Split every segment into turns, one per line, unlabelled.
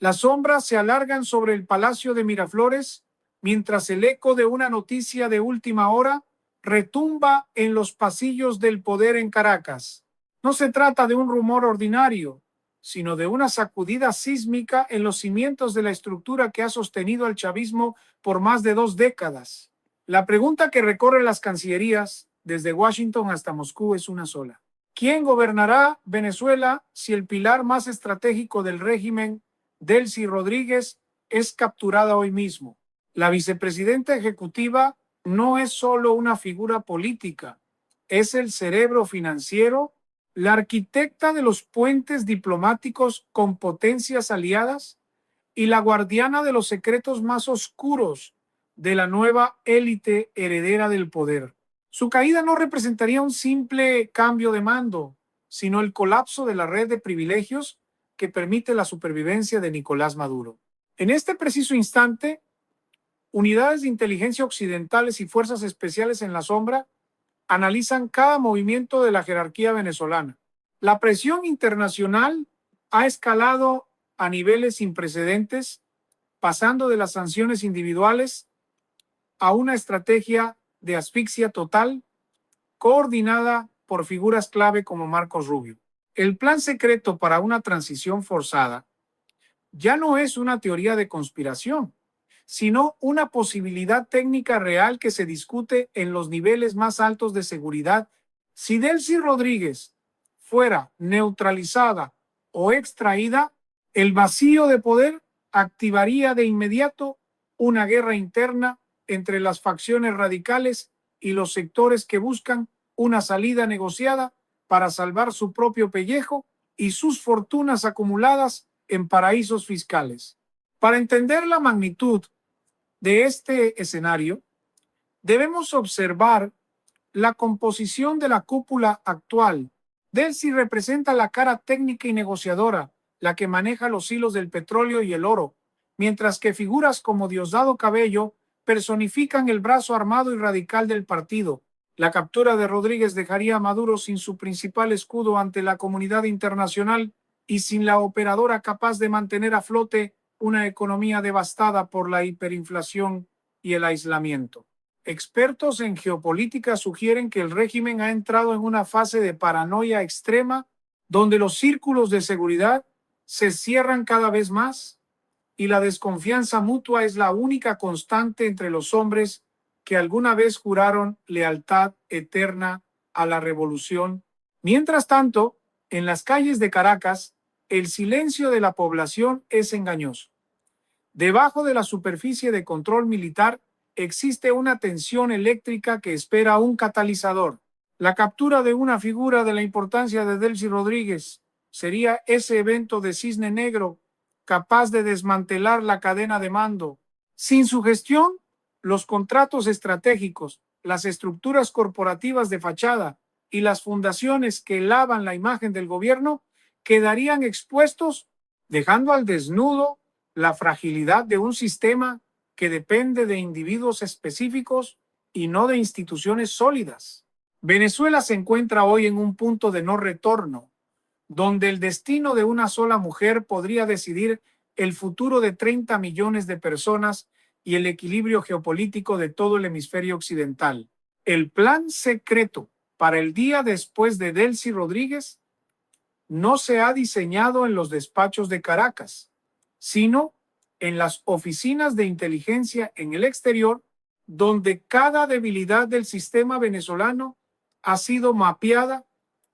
Las sombras se alargan sobre el Palacio de Miraflores, mientras el eco de una noticia de última hora retumba en los pasillos del poder en Caracas. No se trata de un rumor ordinario, sino de una sacudida sísmica en los cimientos de la estructura que ha sostenido al chavismo por más de 2 décadas. La pregunta que recorre las cancillerías, desde Washington hasta Moscú, es una sola. ¿Quién gobernará Venezuela si el pilar más estratégico del régimen, Delcy Rodríguez, es capturada hoy mismo? La vicepresidenta ejecutiva no es solo una figura política, es el cerebro financiero, la arquitecta de los puentes diplomáticos con potencias aliadas y la guardiana de los secretos más oscuros de la nueva élite heredera del poder. Su caída no representaría un simple cambio de mando, sino el colapso de la red de privilegios que permite la supervivencia de Nicolás Maduro. En este preciso instante, unidades de inteligencia occidentales y fuerzas especiales en la sombra analizan cada movimiento de la jerarquía venezolana. La presión internacional ha escalado a niveles sin precedentes, pasando de las sanciones individuales a una estrategia de asfixia total coordinada por figuras clave como Marcos Rubio. El plan secreto para una transición forzada ya no es una teoría de conspiración, sino una posibilidad técnica real que se discute en los niveles más altos de seguridad. Si Delcy Rodríguez fuera neutralizada o extraída, el vacío de poder activaría de inmediato una guerra interna entre las facciones radicales y los sectores que buscan una salida negociada para salvar su propio pellejo y sus fortunas acumuladas en paraísos fiscales. Para entender la magnitud de este escenario, debemos observar la composición de la cúpula actual. Delcy representa la cara técnica y negociadora, la que maneja los hilos del petróleo y el oro, mientras que figuras como Diosdado Cabello personifican el brazo armado y radical del partido. La captura de Rodríguez dejaría a Maduro sin su principal escudo ante la comunidad internacional y sin la operadora capaz de mantener a flote una economía devastada por la hiperinflación y el aislamiento. Expertos en geopolítica sugieren que el régimen ha entrado en una fase de paranoia extrema donde los círculos de seguridad se cierran cada vez más y la desconfianza mutua es la única constante entre los hombres que alguna vez juraron lealtad eterna a la revolución. Mientras tanto, en las calles de Caracas, el silencio de la población es engañoso. Debajo de la superficie de control militar existe una tensión eléctrica que espera un catalizador. La captura de una figura de la importancia de Delcy Rodríguez sería ese evento de cisne negro capaz de desmantelar la cadena de mando. Sin su gestión, los contratos estratégicos, las estructuras corporativas de fachada y las fundaciones que lavan la imagen del gobierno quedarían expuestos, dejando al desnudo la fragilidad de un sistema que depende de individuos específicos y no de instituciones sólidas. Venezuela se encuentra hoy en un punto de no retorno, donde el destino de una sola mujer podría decidir el futuro de 30 millones de personas y el equilibrio geopolítico de todo el hemisferio occidental. El plan secreto para el día después de Delcy Rodríguez no se ha diseñado en los despachos de Caracas, sino en las oficinas de inteligencia en el exterior, donde cada debilidad del sistema venezolano ha sido mapeada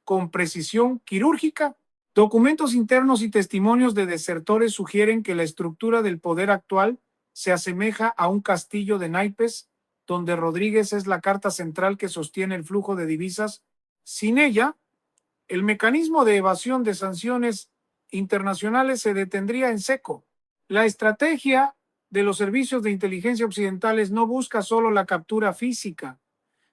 con precisión quirúrgica. Documentos internos y testimonios de desertores sugieren que la estructura del poder actual se asemeja a un castillo de naipes, donde Rodríguez es la carta central que sostiene el flujo de divisas. Sin ella, el mecanismo de evasión de sanciones internacionales se detendría en seco. La estrategia de los servicios de inteligencia occidentales no busca solo la captura física,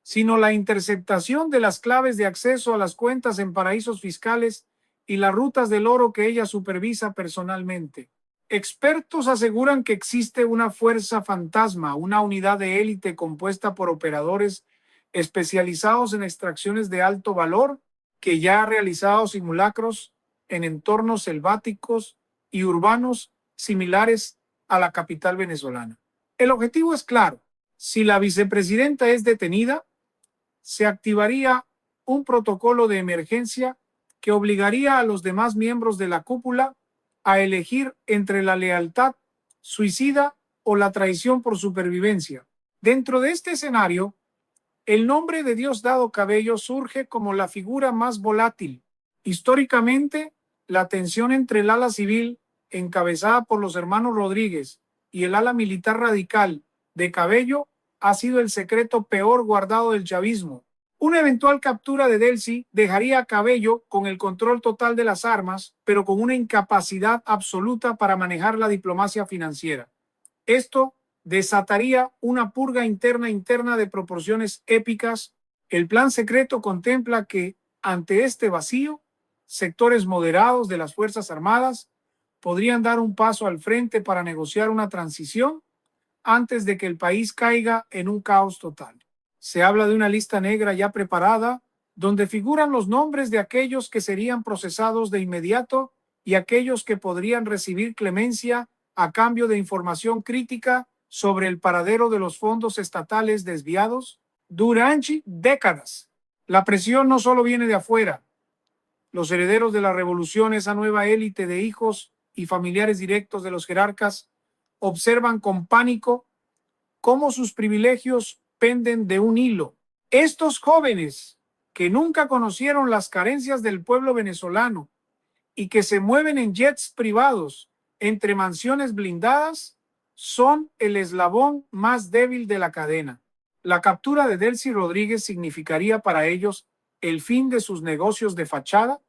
sino la interceptación de las claves de acceso a las cuentas en paraísos fiscales y las rutas del oro que ella supervisa personalmente. Expertos aseguran que existe una fuerza fantasma, una unidad de élite compuesta por operadores especializados en extracciones de alto valor que ya ha realizado simulacros en entornos selváticos y urbanos similares a la capital venezolana. El objetivo es claro. Si la vicepresidenta es detenida, se activaría un protocolo de emergencia que obligaría a los demás miembros de la cúpula a elegir entre la lealtad suicida o la traición por supervivencia. Dentro de este escenario, el nombre de Diosdado Cabello surge como la figura más volátil. Históricamente, la tensión entre el ala civil, encabezada por los hermanos Rodríguez, y el ala militar radical de Cabello ha sido el secreto peor guardado del chavismo. Una eventual captura de Delcy dejaría a Cabello con el control total de las armas, pero con una incapacidad absoluta para manejar la diplomacia financiera. Esto desataría una purga interna de proporciones épicas. El plan secreto contempla que, ante este vacío, sectores moderados de las Fuerzas Armadas podrían dar un paso al frente para negociar una transición antes de que el país caiga en un caos total. Se habla de una lista negra ya preparada, donde figuran los nombres de aquellos que serían procesados de inmediato y aquellos que podrían recibir clemencia a cambio de información crítica sobre el paradero de los fondos estatales desviados durante décadas. La presión no solo viene de afuera. Los herederos de la revolución, esa nueva élite de hijos y familiares directos de los jerarcas, observan con pánico cómo sus privilegios penden de un hilo. Estos jóvenes que nunca conocieron las carencias del pueblo venezolano y que se mueven en jets privados entre mansiones blindadas, son el eslabón más débil de la cadena. La captura de Delcy Rodríguez significaría para ellos el fin de sus negocios de fachada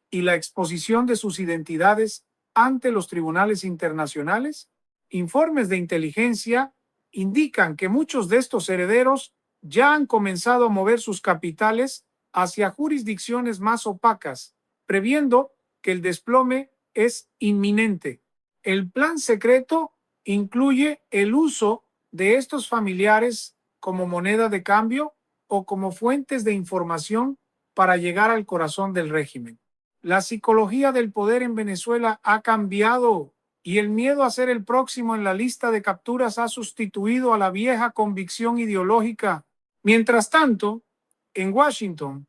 y la exposición de sus identidades ante los tribunales internacionales. Informes de inteligencia indican que muchos de estos herederos ya han comenzado a mover sus capitales hacia jurisdicciones más opacas, previendo que el desplome es inminente. El plan secreto incluye el uso de estos familiares como moneda de cambio o como fuentes de información para llegar al corazón del régimen. La psicología del poder en Venezuela ha cambiado y el miedo a ser el próximo en la lista de capturas ha sustituido a la vieja convicción ideológica. Mientras tanto, en Washington,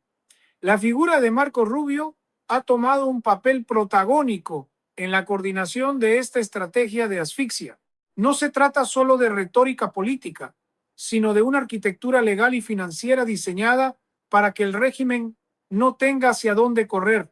la figura de Marco Rubio ha tomado un papel protagónico en la coordinación de esta estrategia de asfixia. No se trata solo de retórica política, sino de una arquitectura legal y financiera diseñada para que el régimen no tenga hacia dónde correr.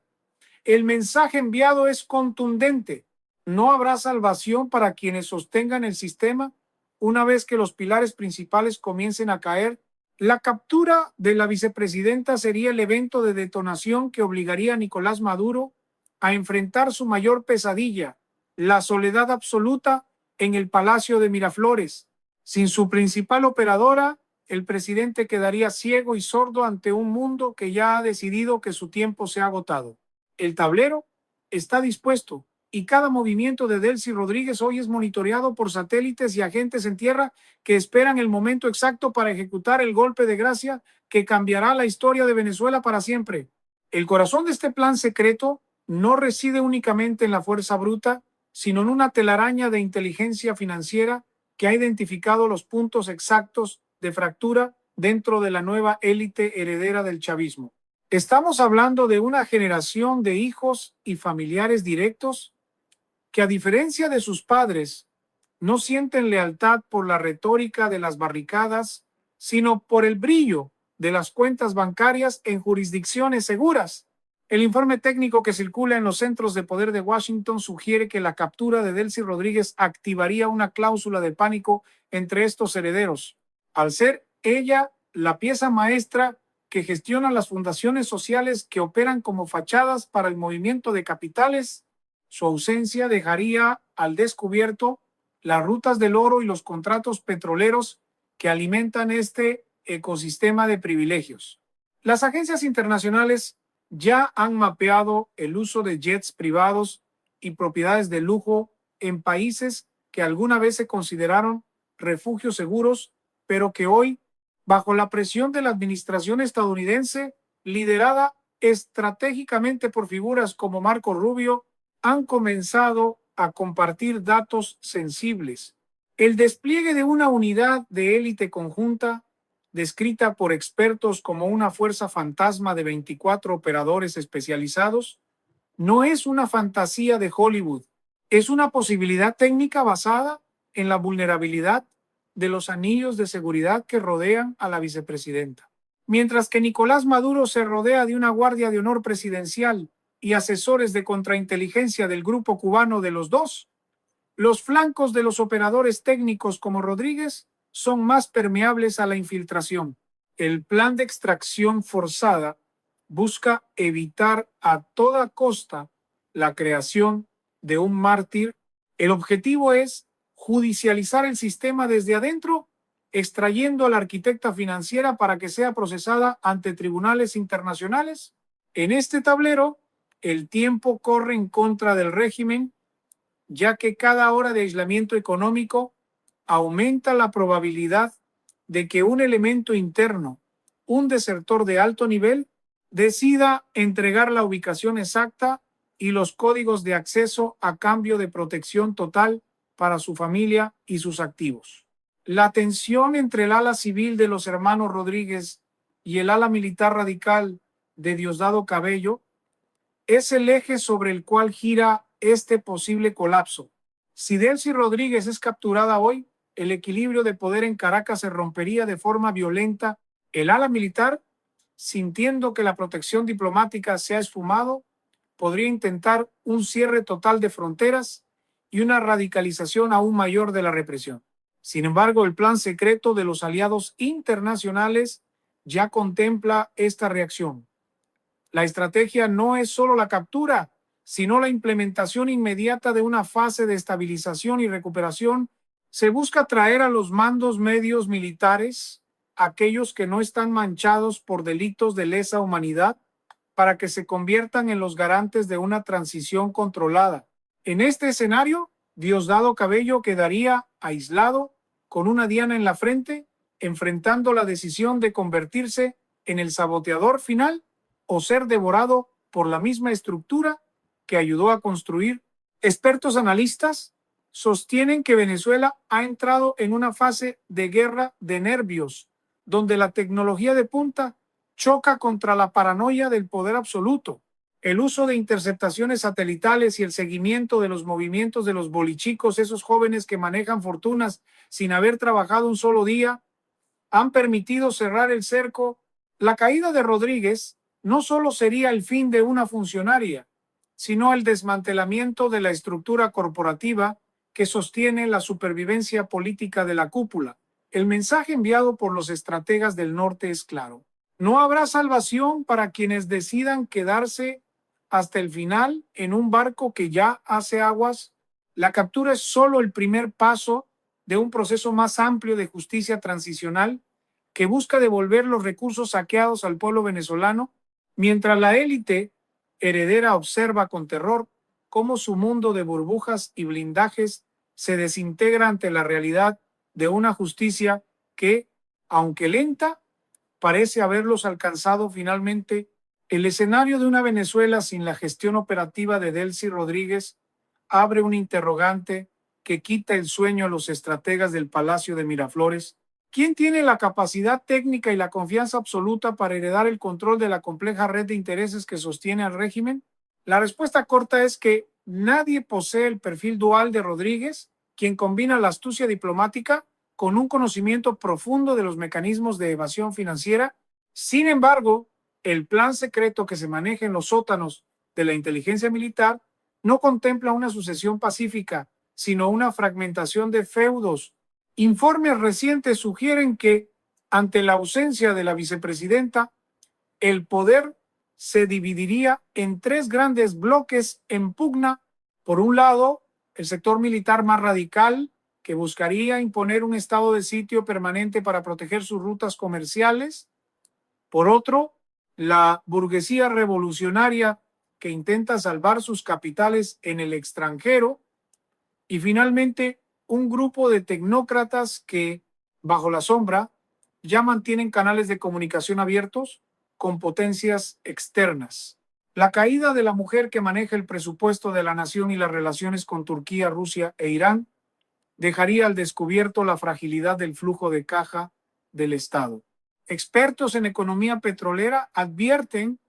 El mensaje enviado es contundente. No habrá salvación para quienes sostengan el sistema una vez que los pilares principales comiencen a caer. La captura de la vicepresidenta sería el evento de detonación que obligaría a Nicolás Maduro a enfrentar su mayor pesadilla, la soledad absoluta en el Palacio de Miraflores. Sin su principal operadora, el presidente quedaría ciego y sordo ante un mundo que ya ha decidido que su tiempo se ha agotado. El tablero está dispuesto y cada movimiento de Delcy Rodríguez hoy es monitoreado por satélites y agentes en tierra que esperan el momento exacto para ejecutar el golpe de gracia que cambiará la historia de Venezuela para siempre. El corazón de este plan secreto no reside únicamente en la fuerza bruta, sino en una telaraña de inteligencia financiera que ha identificado los puntos exactos de fractura dentro de la nueva élite heredera del chavismo. Estamos hablando de una generación de hijos y familiares directos que, a diferencia de sus padres, no sienten lealtad por la retórica de las barricadas, sino por el brillo de las cuentas bancarias en jurisdicciones seguras. El informe técnico que circula en los centros de poder de Washington sugiere que la captura de Delcy Rodríguez activaría una cláusula de pánico entre estos herederos. Al ser ella la pieza maestra que gestiona las fundaciones sociales que operan como fachadas para el movimiento de capitales, su ausencia dejaría al descubierto las rutas del oro y los contratos petroleros que alimentan este ecosistema de privilegios. Las agencias internacionales ya han mapeado el uso de jets privados y propiedades de lujo en países que alguna vez se consideraron refugios seguros, pero que hoy, bajo la presión de la administración estadounidense, liderada estratégicamente por figuras como Marco Rubio, han comenzado a compartir datos sensibles. El despliegue de una unidad de élite conjunta, descrita por expertos como una fuerza fantasma de 24 operadores especializados, no es una fantasía de Hollywood, es una posibilidad técnica basada en la vulnerabilidad de los anillos de seguridad que rodean a la vicepresidenta. Mientras que Nicolás Maduro se rodea de una guardia de honor presidencial y asesores de contrainteligencia del grupo cubano de los dos, los flancos de los operadores técnicos como Rodríguez son más permeables a la infiltración. El plan de extracción forzada busca evitar a toda costa la creación de un mártir. El objetivo es judicializar el sistema desde adentro, extrayendo a la arquitecta financiera para que sea procesada ante tribunales internacionales. En este tablero, el tiempo corre en contra del régimen, ya que cada hora de aislamiento económico aumenta la probabilidad de que un elemento interno, un desertor de alto nivel, decida entregar la ubicación exacta y los códigos de acceso a cambio de protección total para su familia y sus activos. La tensión entre el ala civil de los hermanos Rodríguez y el ala militar radical de Diosdado Cabello es el eje sobre el cual gira este posible colapso. Si Delcy Rodríguez es capturada hoy, el equilibrio de poder en Caracas se rompería de forma violenta. El ala militar, sintiendo que la protección diplomática se ha esfumado, podría intentar un cierre total de fronteras y una radicalización aún mayor de la represión. Sin embargo, el plan secreto de los aliados internacionales ya contempla esta reacción. La estrategia no es solo la captura, sino la implementación inmediata de una fase de estabilización y recuperación. Se busca traer a los mandos medios militares, aquellos que no están manchados por delitos de lesa humanidad, para que se conviertan en los garantes de una transición controlada. En este escenario, Diosdado Cabello quedaría aislado, con una diana en la frente, enfrentando la decisión de convertirse en el saboteador final o ser devorado por la misma estructura que ayudó a construir. Expertos analistas sostienen que Venezuela ha entrado en una fase de guerra de nervios, donde la tecnología de punta choca contra la paranoia del poder absoluto. El uso de interceptaciones satelitales y el seguimiento de los movimientos de los bolichicos, esos jóvenes que manejan fortunas sin haber trabajado un solo día, han permitido cerrar el cerco. La caída de Rodríguez no solo sería el fin de una funcionaria, sino el desmantelamiento de la estructura corporativa que sostiene la supervivencia política de la cúpula. El mensaje enviado por los estrategas del norte es claro. No habrá salvación para quienes decidan quedarse hasta el final en un barco que ya hace aguas. La captura es solo el primer paso de un proceso más amplio de justicia transicional que busca devolver los recursos saqueados al pueblo venezolano, mientras la élite heredera observa con terror cómo su mundo de burbujas y blindajes se desintegra ante la realidad de una justicia que, aunque lenta, parece haberlos alcanzado finalmente. El escenario de una Venezuela sin la gestión operativa de Delcy Rodríguez abre un interrogante que quita el sueño a los estrategas del Palacio de Miraflores. ¿Quién tiene la capacidad técnica y la confianza absoluta para heredar el control de la compleja red de intereses que sostiene al régimen? La respuesta corta es que nadie posee el perfil dual de Rodríguez, quien combina la astucia diplomática con un conocimiento profundo de los mecanismos de evasión financiera. Sin embargo, el plan secreto que se maneja en los sótanos de la inteligencia militar no contempla una sucesión pacífica, sino una fragmentación de feudos. Informes recientes sugieren que, ante la ausencia de la vicepresidenta, el poder se dividiría en tres grandes bloques en pugna. Por un lado, el sector militar más radical, que buscaría imponer un estado de sitio permanente para proteger sus rutas comerciales. Por otro, la burguesía revolucionaria, que intenta salvar sus capitales en el extranjero. Y finalmente, un grupo de tecnócratas que, bajo la sombra, ya mantienen canales de comunicación abiertos con potencias externas. La caída de la mujer que maneja el presupuesto de la nación y las relaciones con Turquía, Rusia e Irán dejaría al descubierto la fragilidad del flujo de caja del Estado. Expertos en economía petrolera advierten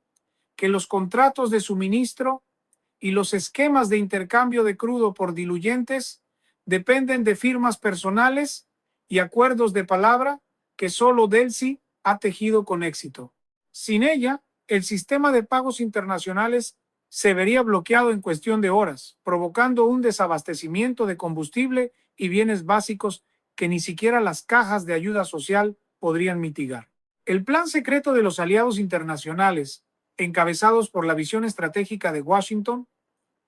que los contratos de suministro y los esquemas de intercambio de crudo por diluyentes dependen de firmas personales y acuerdos de palabra que solo Delcy ha tejido con éxito. Sin ella, el sistema de pagos internacionales se vería bloqueado en cuestión de horas, provocando un desabastecimiento de combustible y bienes básicos que ni siquiera las cajas de ayuda social podrían mitigar. El plan secreto de los aliados internacionales, encabezados por la visión estratégica de Washington,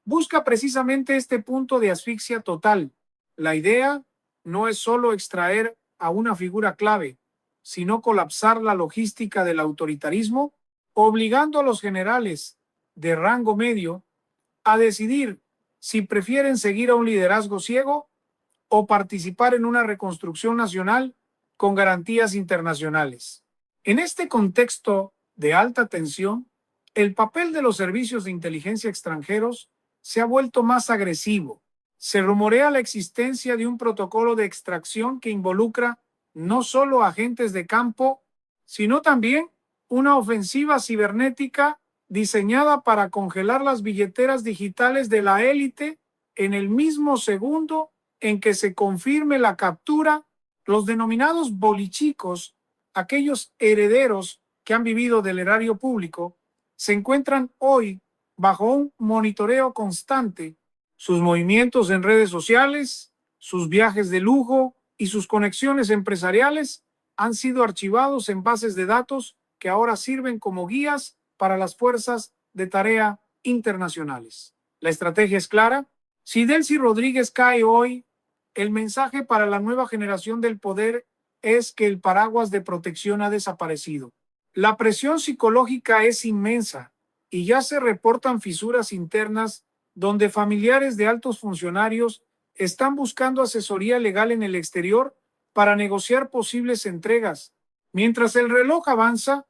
busca precisamente este punto de asfixia total. La idea no es solo extraer a una figura clave, sino colapsar la logística del autoritarismo, obligando a los generales de rango medio a decidir si prefieren seguir a un liderazgo ciego o participar en una reconstrucción nacional con garantías internacionales. En este contexto de alta tensión, el papel de los servicios de inteligencia extranjeros se ha vuelto más agresivo. Se rumorea la existencia de un protocolo de extracción que involucra no solo agentes de campo, sino también una ofensiva cibernética diseñada para congelar las billeteras digitales de la élite en el mismo segundo en que se confirme la captura. Los denominados bolichicos, aquellos herederos que han vivido del erario público, se encuentran hoy bajo un monitoreo constante. Sus movimientos en redes sociales, sus viajes de lujo y sus conexiones empresariales han sido archivados en bases de datos que ahora sirven como guías para las fuerzas de tarea internacionales. La estrategia es clara. Si Delcy Rodríguez cae hoy, el mensaje para la nueva generación del poder es que el paraguas de protección ha desaparecido. La presión psicológica es inmensa y ya se reportan fisuras internas donde familiares de altos funcionarios están buscando asesoría legal en el exterior para negociar posibles entregas. Mientras el reloj avanza,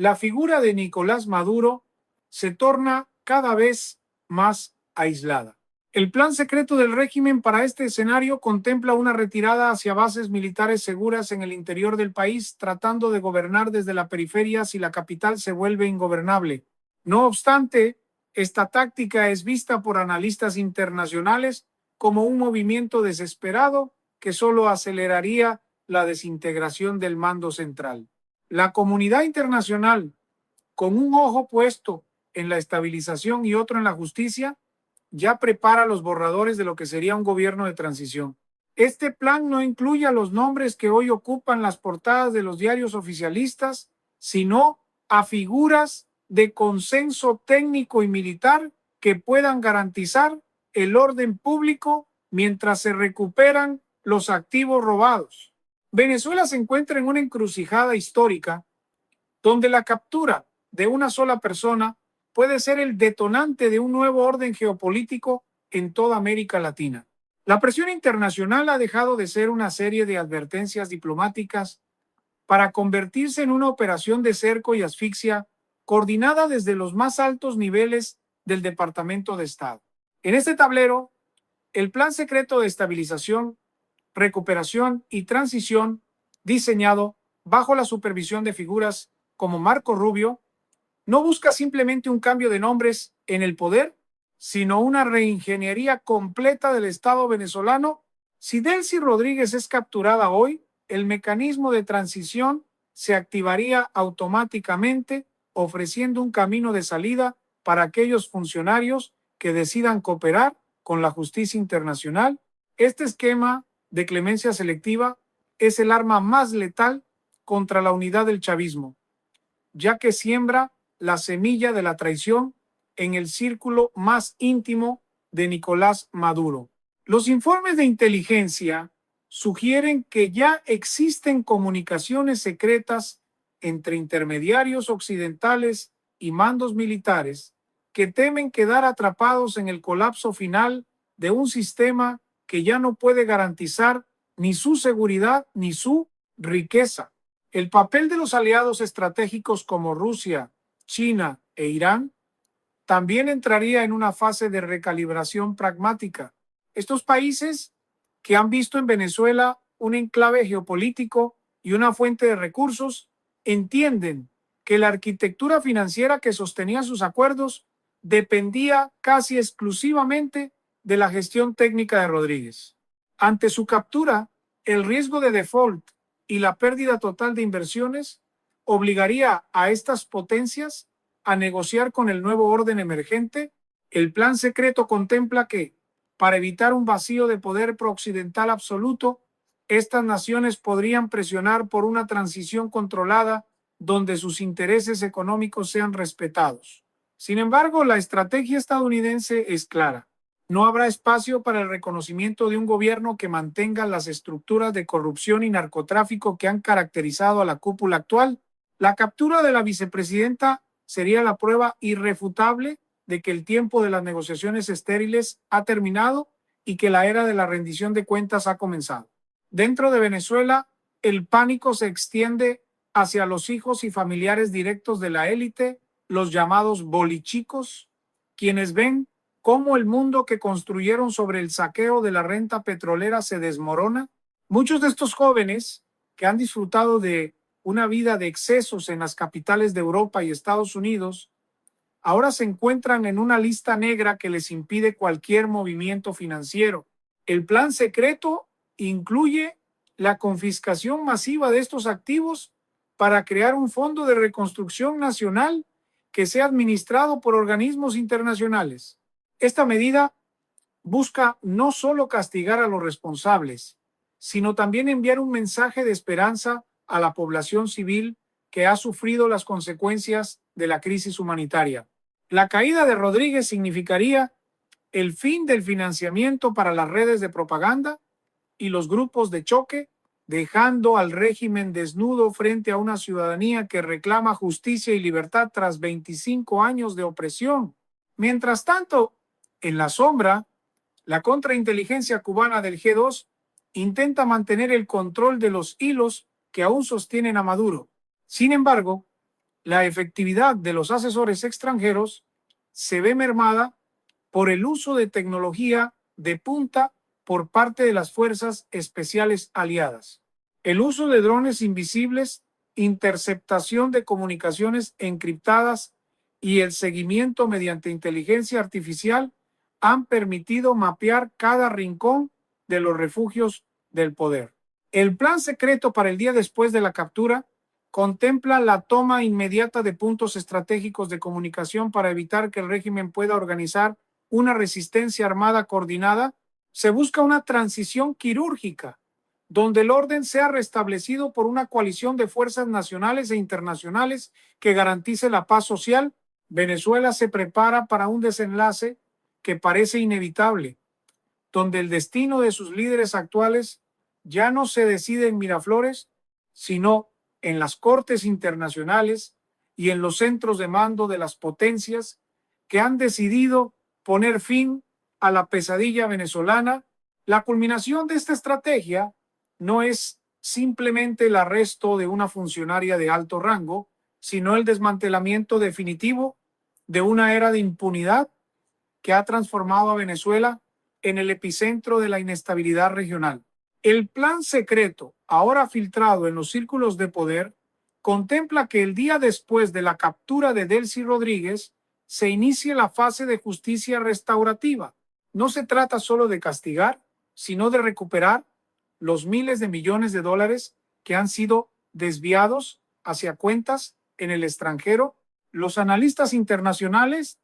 la figura de Nicolás Maduro se torna cada vez más aislada. El plan secreto del régimen para este escenario contempla una retirada hacia bases militares seguras en el interior del país, tratando de gobernar desde la periferia si la capital se vuelve ingobernable. No obstante, esta táctica es vista por analistas internacionales como un movimiento desesperado que solo aceleraría la desintegración del mando central. La comunidad internacional, con un ojo puesto en la estabilización y otro en la justicia, ya prepara los borradores de lo que sería un gobierno de transición. Este plan no incluye a los nombres que hoy ocupan las portadas de los diarios oficialistas, sino a figuras de consenso técnico y militar que puedan garantizar el orden público mientras se recuperan los activos robados. Venezuela se encuentra en una encrucijada histórica donde la captura de una sola persona puede ser el detonante de un nuevo orden geopolítico en toda América Latina. La presión internacional ha dejado de ser una serie de advertencias diplomáticas para convertirse en una operación de cerco y asfixia coordinada desde los más altos niveles del Departamento de Estado. En este tablero, el Plan Secreto de Estabilización, Recuperación y Transición, diseñado bajo la supervisión de figuras como Marco Rubio, no busca simplemente un cambio de nombres en el poder, sino una reingeniería completa del Estado venezolano. Si Delcy Rodríguez es capturada hoy, el mecanismo de transición se activaría automáticamente, ofreciendo un camino de salida para aquellos funcionarios que decidan cooperar con la justicia internacional. Este esquema de clemencia selectiva es el arma más letal contra la unidad del chavismo, ya que siembra la semilla de la traición en el círculo más íntimo de Nicolás Maduro. Los informes de inteligencia sugieren que ya existen comunicaciones secretas entre intermediarios occidentales y mandos militares que temen quedar atrapados en el colapso final de un sistema que ya no puede garantizar ni su seguridad ni su riqueza. El papel de los aliados estratégicos como Rusia, China e Irán también entraría en una fase de recalibración pragmática. Estos países que han visto en Venezuela un enclave geopolítico y una fuente de recursos, entienden que la arquitectura financiera que sostenía sus acuerdos dependía casi exclusivamente de la gestión técnica de Rodríguez. Ante su captura, el riesgo de default y la pérdida total de inversiones obligaría a estas potencias a negociar con el nuevo orden emergente. El plan secreto contempla que, para evitar un vacío de poder prooccidental absoluto, estas naciones podrían presionar por una transición controlada donde sus intereses económicos sean respetados. Sin embargo, la estrategia estadounidense es clara. No habrá espacio para el reconocimiento de un gobierno que mantenga las estructuras de corrupción y narcotráfico que han caracterizado a la cúpula actual. La captura de la vicepresidenta sería la prueba irrefutable de que el tiempo de las negociaciones estériles ha terminado y que la era de la rendición de cuentas ha comenzado. Dentro de Venezuela, el pánico se extiende hacia los hijos y familiares directos de la élite, los llamados bolichicos, quienes ven cómo el mundo que construyeron sobre el saqueo de la renta petrolera se desmorona. Muchos de estos jóvenes que han disfrutado de una vida de excesos en las capitales de Europa y Estados Unidos, ahora se encuentran en una lista negra que les impide cualquier movimiento financiero. El plan secreto incluye la confiscación masiva de estos activos para crear un fondo de reconstrucción nacional que sea administrado por organismos internacionales. Esta medida busca no solo castigar a los responsables, sino también enviar un mensaje de esperanza a la población civil que ha sufrido las consecuencias de la crisis humanitaria. La caída de Rodríguez significaría el fin del financiamiento para las redes de propaganda y los grupos de choque, dejando al régimen desnudo frente a una ciudadanía que reclama justicia y libertad tras 25 años de opresión. Mientras tanto, en la sombra, la contrainteligencia cubana del G2 intenta mantener el control de los hilos que aún sostienen a Maduro. Sin embargo, la efectividad de los asesores extranjeros se ve mermada por el uso de tecnología de punta por parte de las fuerzas especiales aliadas. El uso de drones invisibles, interceptación de comunicaciones encriptadas y el seguimiento mediante inteligencia artificial han permitido mapear cada rincón de los refugios del poder. El plan secreto para el día después de la captura contempla la toma inmediata de puntos estratégicos de comunicación para evitar que el régimen pueda organizar una resistencia armada coordinada. Se busca una transición quirúrgica, donde el orden sea restablecido por una coalición de fuerzas nacionales e internacionales que garantice la paz social. Venezuela se prepara para un desenlace que parece inevitable, donde el destino de sus líderes actuales ya no se decide en Miraflores, sino en las cortes internacionales y en los centros de mando de las potencias que han decidido poner fin a la pesadilla venezolana. La culminación de esta estrategia no es simplemente el arresto de una funcionaria de alto rango, sino el desmantelamiento definitivo de una era de impunidad que ha transformado a Venezuela en el epicentro de la inestabilidad regional. El plan secreto, ahora filtrado en los círculos de poder, contempla que el día después de la captura de Delcy Rodríguez se inicie la fase de justicia restaurativa. No se trata solo de castigar, sino de recuperar los miles de millones de dólares que han sido desviados hacia cuentas en el extranjero. Los analistas internacionales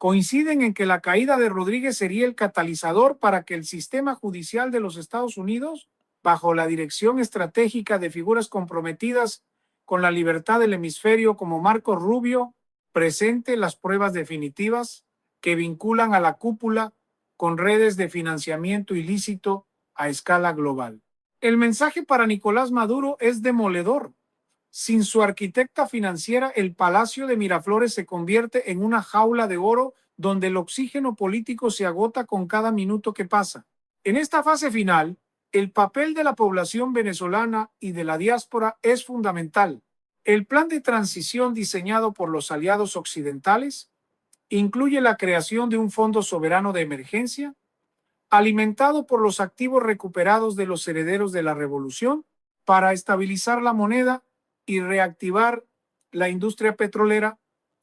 coinciden en que la caída de Rodríguez sería el catalizador para que el sistema judicial de los Estados Unidos, bajo la dirección estratégica de figuras comprometidas con la libertad del hemisferio como Marco Rubio, presente las pruebas definitivas que vinculan a la cúpula con redes de financiamiento ilícito a escala global. El mensaje para Nicolás Maduro es demoledor. Sin su arquitecta financiera, el Palacio de Miraflores se convierte en una jaula de oro donde el oxígeno político se agota con cada minuto que pasa. En esta fase final, el papel de la población venezolana y de la diáspora es fundamental. El plan de transición diseñado por los aliados occidentales incluye la creación de un fondo soberano de emergencia, alimentado por los activos recuperados de los herederos de la revolución, para estabilizar la moneda y reactivar la industria petrolera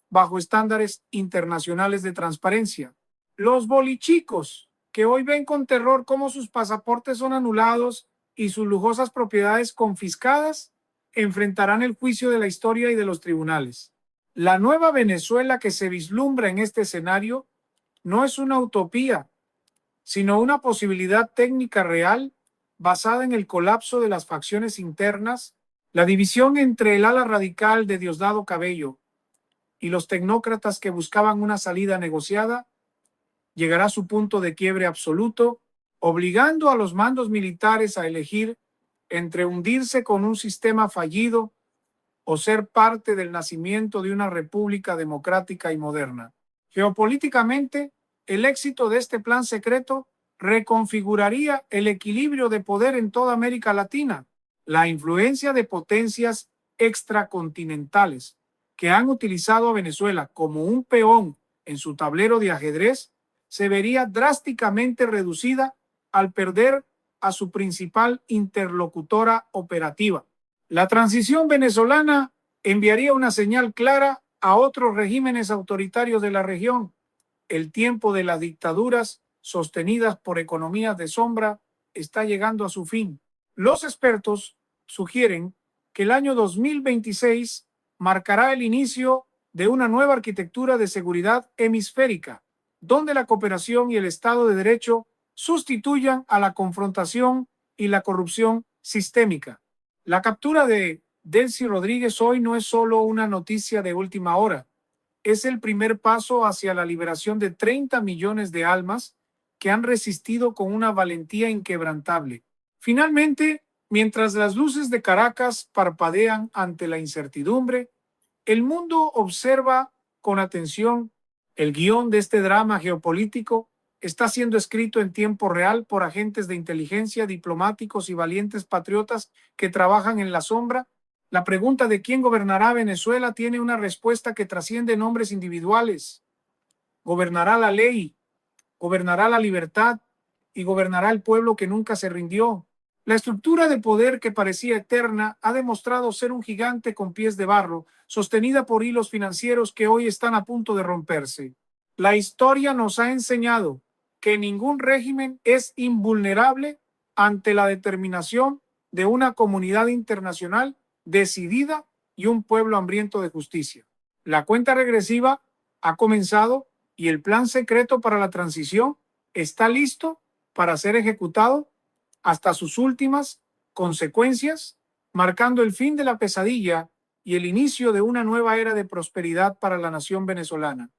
bajo estándares internacionales de transparencia. Los bolichicos, que hoy ven con terror cómo sus pasaportes son anulados y sus lujosas propiedades confiscadas, enfrentarán el juicio de la historia y de los tribunales. La nueva Venezuela que se vislumbra en este escenario no es una utopía, sino una posibilidad técnica real basada en el colapso de las facciones internas, la división entre el ala radical de Diosdado Cabello y los tecnócratas que buscaban una salida negociada, llegará a su punto de quiebre absoluto, obligando a los mandos militares a elegir entre hundirse con un sistema fallido o ser parte del nacimiento de una república democrática y moderna. Geopolíticamente, el éxito de este plan secreto reconfiguraría el equilibrio de poder en toda América Latina. La influencia de potencias extracontinentales que han utilizado a Venezuela como un peón en su tablero de ajedrez se vería drásticamente reducida al perder a su principal interlocutora operativa. La transición venezolana enviaría una señal clara a otros regímenes autoritarios de la región. El tiempo de las dictaduras sostenidas por economías de sombra está llegando a su fin. Los expertos sugieren que el año 2026 marcará el inicio de una nueva arquitectura de seguridad hemisférica, donde la cooperación y el Estado de Derecho sustituyan a la confrontación y la corrupción sistémica. La captura de Delcy Rodríguez hoy no es solo una noticia de última hora, es el primer paso hacia la liberación de 30 millones de almas que han resistido con una valentía inquebrantable. Finalmente, mientras las luces de Caracas parpadean ante la incertidumbre, el mundo observa con atención. El guión de este drama geopolítico está siendo escrito en tiempo real por agentes de inteligencia, diplomáticos y valientes patriotas que trabajan en la sombra. La pregunta de quién gobernará Venezuela tiene una respuesta que trasciende nombres individuales. Gobernará la ley, gobernará la libertad y gobernará el pueblo que nunca se rindió. La estructura de poder que parecía eterna ha demostrado ser un gigante con pies de barro, sostenida por hilos financieros que hoy están a punto de romperse. La historia nos ha enseñado que ningún régimen es invulnerable ante la determinación de una comunidad internacional decidida y un pueblo hambriento de justicia. La cuenta regresiva ha comenzado y el plan secreto para la transición está listo para ser ejecutado hasta sus últimas consecuencias, marcando el fin de la pesadilla y el inicio de una nueva era de prosperidad para la nación venezolana.